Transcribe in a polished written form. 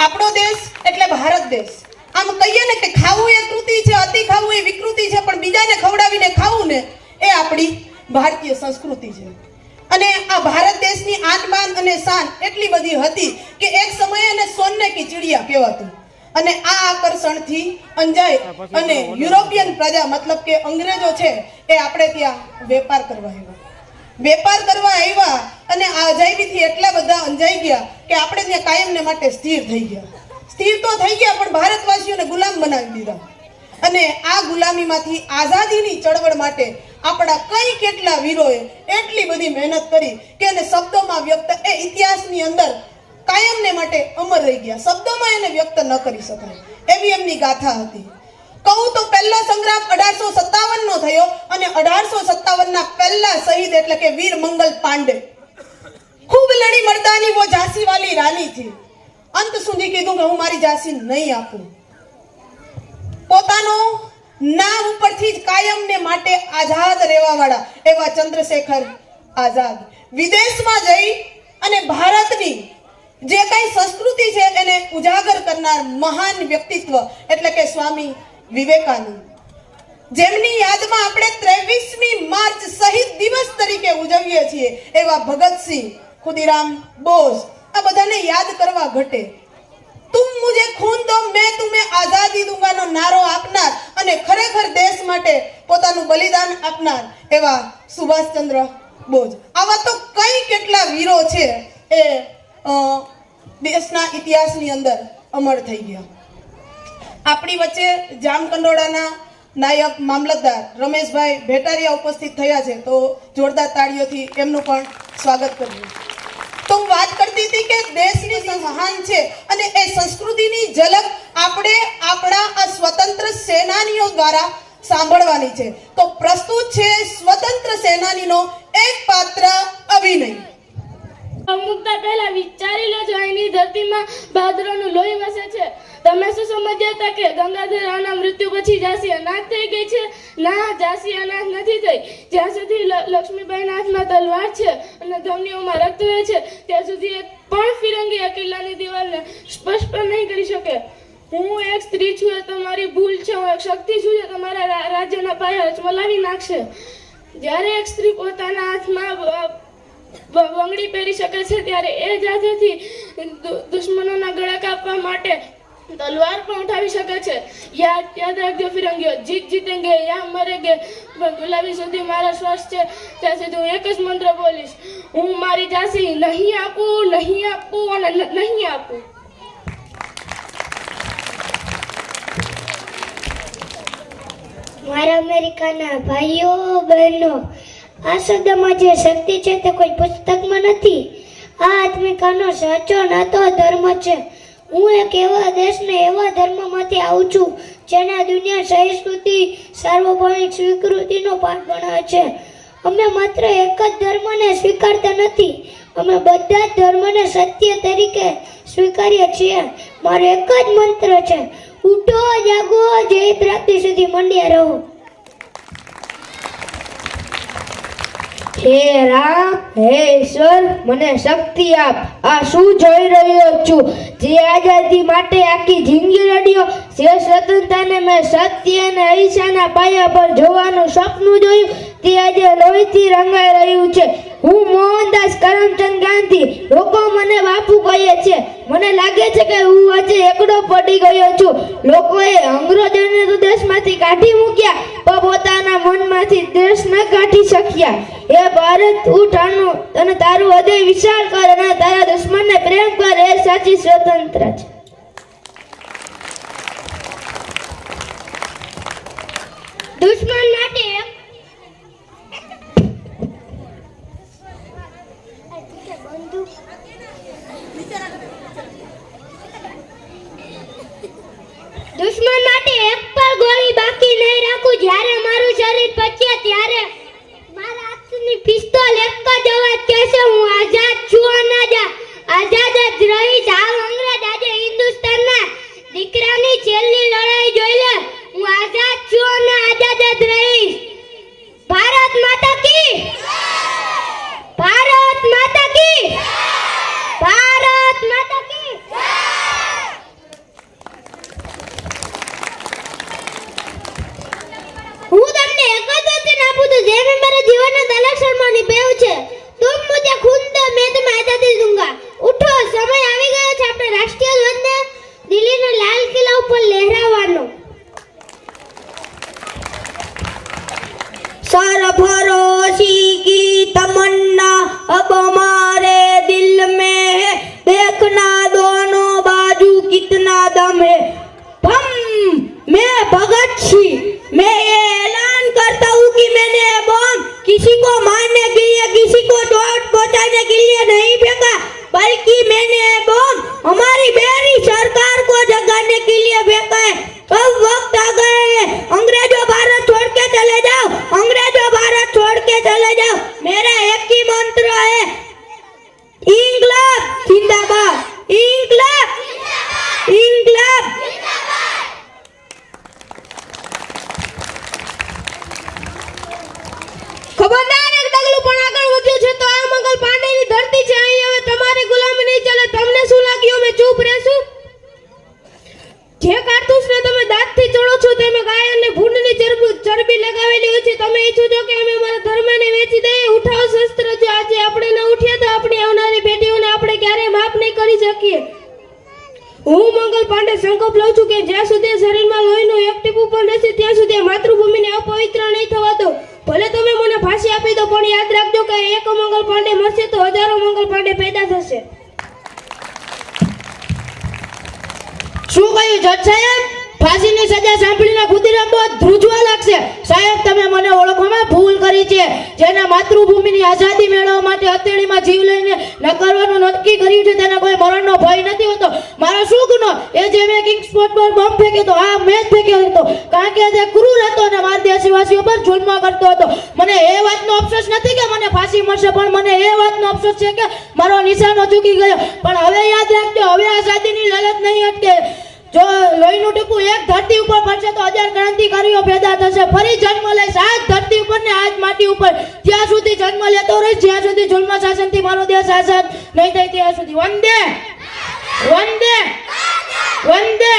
આપણો દેશ એટલે ભારત દેશ. આમ કહીએ ને કે ખાવું એ કૃતિ છે, અતિ ખાવું એ વિકૃતિ છે, પણ બીજાને ખવડાવીને ખાવું ને એ આપણી ભારતીય સંસ્કૃતિ છે. અને આ ભારત દેશની આન બાન અને શાન એટલી બધી હતી કે એક સમયે એને સોને કી ચિડિયા કહેવાતું. અને આ આકર્ષણથી અંજાય અને યુરોપિયન પ્રજા મતલબ કે અંગ્રેજો છે એ આપણે ત્યાં વેપાર કરવા આવ્યા અને આ અજાયબીથી એટલા બધા અંજાઈ ગયા કે આપણે ત્યાં કાયમને માટે સ્થિર થઈ ગયા. સ્થિર તો થઈ ગયા પણ ભારતવાસીઓને ગુલામ બનાવી દીધા. અને આ ગુલામીમાંથી આઝાદીની ચળવળ માટે આપણા કઈ કેટલા વીરોએ એટલી બધી મહેનત કરી કે એને શબ્દોમાં વ્યક્ત એ ઇતિહાસની અંદર કાયમને માટે અમર રહી ગયા. શબ્દોમાં એને વ્યક્ત ન કરી શકાય એવી એમની ગાથા હતી. કહું તો પહેલો સંગ્રામ 1857 નો થયો અને 1857 ના પહેલા શહીદ એટલે કે વીર મંગલ પાંડે ખૂબ લડી મર્દાની વો ઝાંસી વાલી રાની થી. અંત સુધી કીધું કે હું મારી ઝાંસી નહીં આપું. પોતાનો નામ ઉપરથી જ કાયમને માટે આઝાદ રહેવા વાળા એવા ચંદ્રશેખર આઝાદ વિદેશમાં જઈ અને ભારતની જે કઈ સંસ્કૃતિ છે એને ઉજાગર કરનાર મહાન વ્યક્તિત્વ એટલે કે સ્વામી વિવેકાનંદ, જેમની યાદમાં આપણે 23મી માર્ચ શહીદ દિવસ તરીકે ઉજવીએ છીએ એવા ભગતસિંહ, ખુદીરામ બોઝ, આ બધાને યાદ કરવા ઘટે. તુમ મુझे खून दो मैं तुम्हें आजादी दूंगा નો નારો આપનાર અને ખરેખર દેશ માટે પોતાનું બલિદાન આપનાર એવા સુભાષચંદ્ર બોઝ. આવા તો કઈ કેટલા વીરો છે એ દેશના ઇતિહાસની અંદર અમર થઈ ગયા. આપણી વચ્ચે જામકંડોળાના નાયબ મામલતદાર રમેશભાઈ ભેટારિયા ઉપસ્થિત થયા છે, તો જોરદાર તાળીઓથી એમનું પણ સ્વાગત કરીએ. તો હું વાત કરતી હતી કે દેશની મહાન છે અને એ સંસ્કૃતિની ઝલક આપણે આપણા આ સ્વતંત્ર સેનાનીઓ દ્વારા સાંભળવાની છે. તો પ્રસ્તુત છે સ્વતંત્ર સેનાનીનો એક પાત્ર અભિનય. મુક્તા પહેલા વિચારી લેજો, અહીંની ધરતીમાં બહાદરોનું લોહી વસે છે. તમે શું સમજ્યા હતા કે ગંગાધરાના મૃત્યુ પછી ઝાંસી અનાથ થઈ ગઈ છે? ના, ઝાંસી અનાથ નથી થઈ. જ્યાં સુધી લક્ષ્મીબાઈના હાથમાં તલવાર છે અને ધમનીઓમાં રક્ત વહે છે ત્યાં સુધી એક પણ ફિરંગી આ કિલ્લાની દિવાલને સ્પર્શ પણ નહીં કરી શકે. હું એક સ્ત્રી છું એ તમારી ભૂલ છે. હું એક શક્તિ છું જે તમારા રાજ્યના પાયા ચલાવી નાખશે. જ્યારે એક સ્ત્રી પોતાના હાથમાં બંગડી પહેરી શકે છે ત્યારે એ જ હાથેથી દુશ્મનોના ગળા કાપવા માટે તલવાર પણ ઉઠાવી શકે છે. યાદ રાખજો ફિરંગીઓ, જીત જીતેંગે યા મરેંગે. પણ ગુલાબી સુધી મારા શ્વાસ છે ત્યાં સુધી હું એક જ મંત્ર બોલીશ, હું મારી ઝાંસી નહીં આપું, નહીં આપું અને નહીં આપું. મારા અમેરિકાના ભાઈઓ બહેનો, આ શબ્દમાં જે શક્તિ છે તે કોઈ પુસ્તકમાં નથી. આ આત્મિકાનો સાચો નાતો ધર્મ છે. હું એક એવા દેશને એવા ધર્મમાંથી આવું છું જેના દુનિયા સહિષ્ણુતિ સાર્વભૌમિક સ્વીકૃતિનો પાઠ ભણાવે છે. અમે માત્ર એક જ ધર્મને સ્વીકારતા નથી, અમે બધા જ ધર્મને સત્ય તરીકે સ્વીકારીએ છીએ. મારો એક જ મંત્ર છે, ઉઠો જાગો, જય પ્રાપ્તિ સુધી મંડ્યા રહો. હે રામ, હે ઈશ્વર, મને શક્તિ આપ. આ શું જોઈ રહ્યો છું? જે આઝાદી માટે આખી જિંદગી લડ્યો, જે સ્વતંત્રતાને મેં સત્ય અને અહિંસાના પાયા પર જોવાનું સપનું જોયું, તે આજે લોહીથી રંગાઈ રહ્યું છે. હું મોહનદાસ કરમચંદ ગાંધી. લોકો મને બાપુ કહે છે. મને લાગે છે કે હું આજે એકડો પડી ગયો છું. લોકોએ અંગ્રેજોને તો દેશમાંથી કાઢી મૂક્યા પણ પોતાના મનમાંથી દેશ ન કાઢી શક્યા. એ ભારત, ઉઠ અને તારું હૃદય વિશાળ કર અને તારા દુશ્મનને પ્રેમ કર. એ સાચી સ્વતંત્ર છે. દુશ્મન માટે દુશ્મન માટે એક પણ ગોળી બાકી નહીં રાખું. જ્યારે મારું શરીર પચ્યા ત્યારે મારા હાથની પિસ્તોલ એક જ અવાજ કહેશે, હું આઝાદ છું અને આઝાદ જ રહીશ. આ અંગ્રેજ આજે હિન્દુસ્તાનના દીકરાની છેલ્લી લડાઈ જોઈ લે. હું આઝાદ છું અને આઝાદ જ રહીશ. ભારત માતા કી, ભારત માતા કી, ભારત માતા કી. लगाने के लिए फेंका है। अब वक्त आ गया है, अंग्रेजों भारत छोड़ के चले जाओ, अंग्रेजों भारत छोड़ के चले जाओ। मेरा एक ही मंत्र है, इंकलाब जिंदाबाद, इंकलाब इंकलाब। ખબરદાર એક ડગલું પણ આગળ વધ્યું છે તો આ મંગલ પાંડેની ધરતી છે. અહીં હવે તમારી ગુલામી નહીં ચાલે. તમને શું લાગ્યું અમે ચૂપ રહેશું? જે કારતૂસને તમે દાંતથી ચડો છો તેમાં ગાય અને ભૂંડની ચરબી લગાવેલી હોય છે. તમે ઈચ્છો છો કે અમે અમારા ધર્મને વેચી દઈએ? ઉઠાવો શસ્ત્ર. જો આજે આપણે ન ઉઠ્યા તો આપણી આવનારી પેઢીઓને આપણે ક્યારેય માફ નહીં કરી શકીએ. હું મંગલ પાંડે સંકલ્પ લઉં છું કે જ્યાં સુધી શરીરમાં લોહીનું એક ટીપું પણ નથી ત્યાં સુધી માતૃભૂમિને અપવિત્ર નહીં થવા દો. ભલે તમે મને ફાંસી આપી દો પણ યાદ રાખજો કે એક મંગલ પાંડે મરશે તો હજારો મંગલ પાંડે પેદા થશે. શું કહ્યું જજ સાહેબ? ફાંસીની સજા સાંભળીને ખુદીરામ બહુ ધ્રુજવા લાગશે. સાહેબ તમે મને ઓળખવામાં ભૂલ કરી છે. જેને માતૃભૂમિની આઝાદી મેળવવા માટે હથેળીમાં જીવ લઈને નકારવાનું નક્કી કર્યું છે તેને કોઈ મરણનો ભય નથી હોતો. મારો શું ગુનો? એ જે મેં કિંગ સ્પોટ પર બોમ્બ ફેંક્યો હતો, આ મેં જ ફેંક્યો હતો કારણ કે તે ક્રૂર હતો અને મારા દેશવાસીઓ પર જુલ્મ કરતો હતો. મને એ વાતનો અફસોસ નથી કે મને ફાંસી મળશે, પણ મને એ વાતનો અફસોસ છે કે મારો નિશાનો ચૂકી ગયો. પણ હવે યાદ રાખજો, હવે આઝાદીની લલત નહીં અટકે. જો લોહીનું ટીપું એક ધરતી ઉપર પડશે તો હજાર ક્રાંતિકારીઓ પેદા થશે. ફરી જન્મ લઈશ આ જ ધરતી ઉપર ને આ જ માટી ઉપર. ત્યાં સુધી જન્મ લેતો રહીશ જ્યાં સુધી જુલ્મ શાસનથી મારો દેશ આઝાદ નહીં થાય ત્યાં સુધી. વંદે વંદે વંદે.